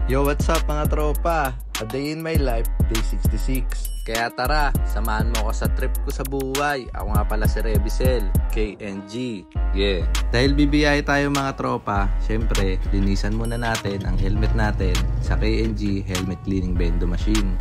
Yo, what's up mga tropa? A day in my life, day 66. Kaya tara, samahan mo ako sa trip ko sa buhay. Ako nga pala si Rebisel, KNG. Yeah. Dahil bibiyay tayo mga tropa, syempre, linisan muna natin ang helmet natin sa KNG Helmet Cleaning Bendo Machine.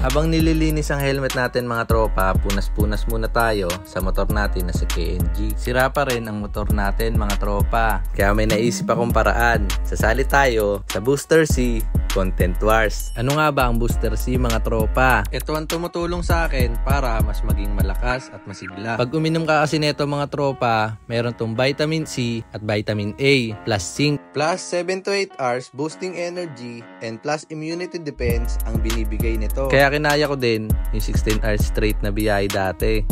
Habang nililinis ang helmet natin mga tropa, punas-punas muna tayo sa motor natin na sa KNG. Sira pa rin ang motor natin mga tropa. Kaya may naisip akong paraan. Sasali tayo sa Booster C Content Wars. Ano nga ba ang Booster C mga tropa? Ito ang tumutulong sa akin para mas maging malakas at masigla. Pag uminom ka kasi nito mga tropa, meron tong vitamin C at vitamin A plus zinc plus 7 to 8 hours boosting energy and plus immunity defense ang binibigay nito. Kaya kinaya ko din yung 16 hours straight na biyahe dati.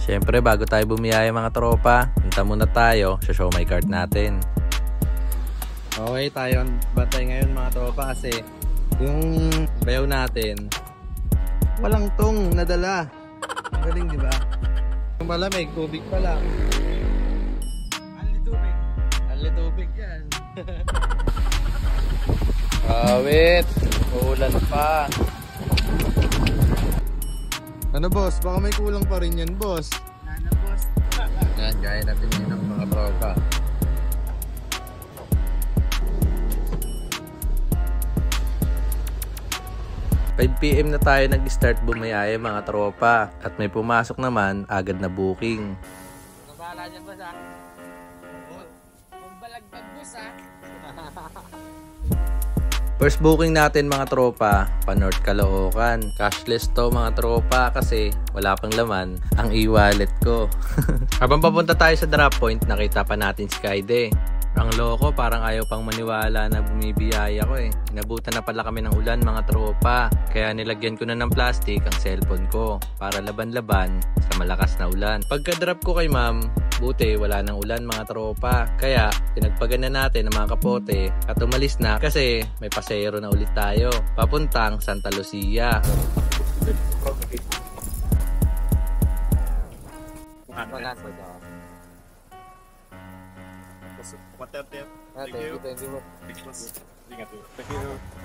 Syempre bago tayo bumiyaya mga tropa, punta muna tayo sa show my card natin. Okay, tayo ang bantay ngayon mga tropa kasi yung bayaw natin walang tong nadala. Galing di ba? Yung malamig, tubig pala. Anli tubig yan. Awit, uulan pa. Ano boss? Baka may kulang pa rin yan boss. Ano boss? Yan, gaya natin yun ng mga tropa. PM na tayo nag-start bumayaya mga tropa at may pumasok naman agad na booking. Nabala dyan boss ah. Kung balagbag boss ah. First booking natin mga tropa, pa North Caloocan. Cashless to mga tropa kasi wala pang laman ang e-wallet ko. Habang papunta tayo sa drop point, nakita pa natin si Kaide. Ang loko, parang ayaw pang maniwala na bumibiyaya ko eh. Inabutan na pala kami ng ulan mga tropa. Kaya nilagyan ko na ng plastic ang cellphone ko para laban-laban sa malakas na ulan. Pagka-drop ko kay ma'am, buti wala nang ulan mga tropa. Kaya pinagpagan na natin ang mga kapote at umalis na kasi may pasero na ulit tayo papuntang Santa Lucia.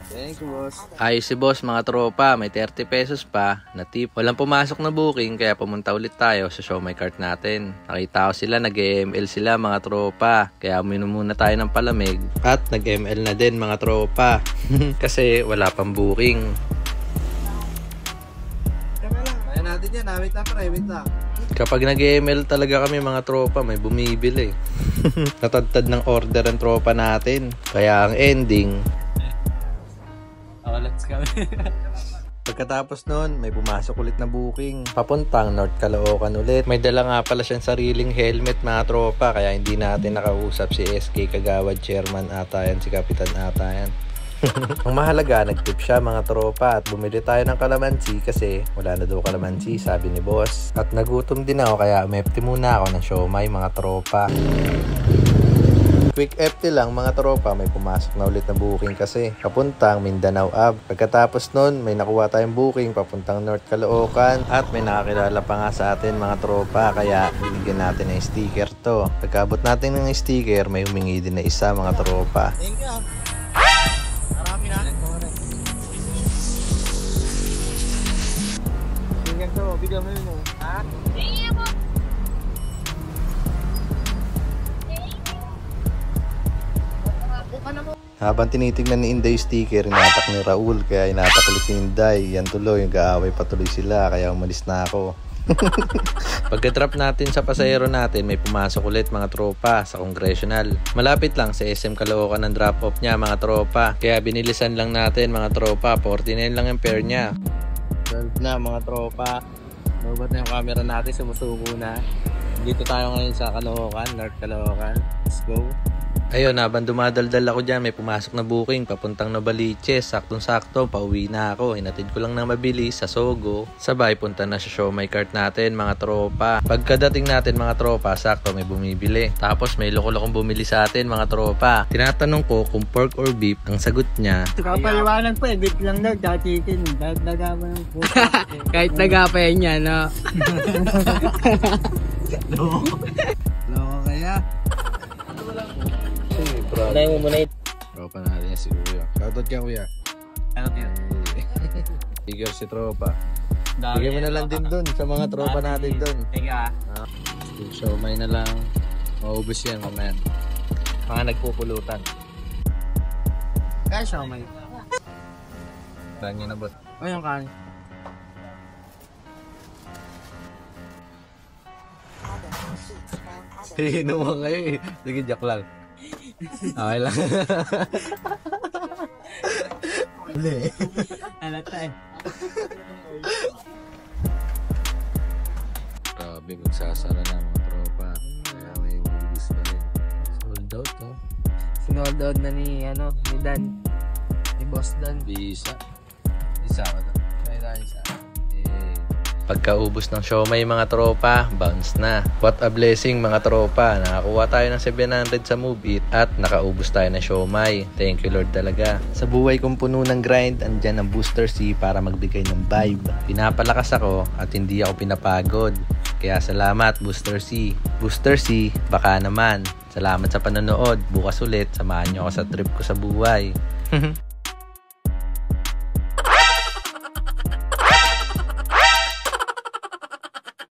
Thank you boss. Ayos si boss mga tropa, may 30 pesos pa na tip. Walang pumasok na booking kaya pumunta ulit tayo sa show my cart natin. Nakita ko sila, nag-ML sila mga tropa. Kaya uminom muna tayo ng palamig at nag-ML na din mga tropa. Kasi wala pang booking. Kaya natin yan, wait lang pre, wait lang. Kapag nag-ML talaga kami mga tropa, may bumibili. Natadtad ng order ang tropa natin. Kaya ang ending, Let's kami. pagkatapos nun, may pumasok ulit na booking. Papuntang North Caloocan ulit. May dala nga pala siyang sariling helmet mga tropa. Kaya hindi natin nakausap si SK Kagawad Chairman ata yan, si Kapitan ata yan. Ang mahalaga, nag-tip siya mga tropa at bumili tayo ng kalamansi kasi wala na daw kalamansi, sabi ni boss. At nagutom din ako kaya umepti muna ako ng siomay mga tropa. Quick FT lang mga tropa, may pumasok na ulit na booking kasi papuntang Mindanao Ave. Pagkatapos nun, may nakuha tayong booking papuntang North Caloocan at may nakakilala pa nga sa atin mga tropa kaya binigyan natin ng sticker to. Pagkabot natin ng sticker, may humingi din na isa mga tropa. Thank you. Marami na. Tingnan to, bigyan mo yun. Ha? Tingnan mo. Habang tinitignan ni Inday yung sticker, inatak ni Raul kaya inatak ulit ni Inday. Yan tuloy, nag-aaway patuloy sila kaya umalis na ako. Pagka-drop natin sa pasahero natin, may pumasok ulit mga tropa sa Congressional. Malapit lang sa SM Caloocan ang drop-off niya mga tropa. Kaya binilisan lang natin mga tropa, 49 lang yung fare niya. 12 na mga tropa. Lobat na yung camera natin, sumusuko na. Dito tayo ngayon sa Caloocan, North Caloocan. Let's go. Ayun, habang dumadaldal ako dyan, may pumasok na booking papuntang Novaliches. Saktong-sakto, pauwi na ako. Hinatid ko lang na mabilis sa Sogo. Sabay, punta na sa show my cart natin, mga tropa. Pagkadating natin, mga tropa, sakto may bumibili. Tapos may loko-lokong bumili sa atin, mga tropa. Tinatanong ko kung pork or beef. Ang sagot niya, Kapaliwanag pa, beef lang daw, chicken. Kahit nagapa ng puso. Kahit nagapa yan yan, no? Loko kaya? Unahin mo muna ito. tropa natin si Kuya. Shoutout ka, Kuya. Ano yun? Figure si tropa. Bigyan mo na lang din dun sa mga tropa natin dun. Teka. So, may na lang. Maubos yan, mamaya. Mga nagpupulutan. Kaya siya may. Saan nyo na ba? O yung kanin. Inuman kayo eh. Sige, joke lang. Okay lang. Hindi. Alata eh. Grabe, magsasara na mga tropa. Kaya may ubus pa rin. Sold out, no? Sinold out na ni Dan. Ni Boss Dan. Bisa. Isa ka to. Kaya tayo isa. Pagkaubos ng siomay mga tropa, bounce na. What a blessing mga tropa. Nakakuha tayo ng 700 sa Move It at nakaubos tayo ng siomay. Thank you Lord talaga. Sa buhay kong puno ng grind, andyan ang Booster C para magbigay ng vibe. Pinapalakas ako at hindi ako pinapagod. Kaya salamat Booster C. Booster C, baka naman. Salamat sa panonood. Bukas ulit, samahan nyo ako sa trip ko sa buhay.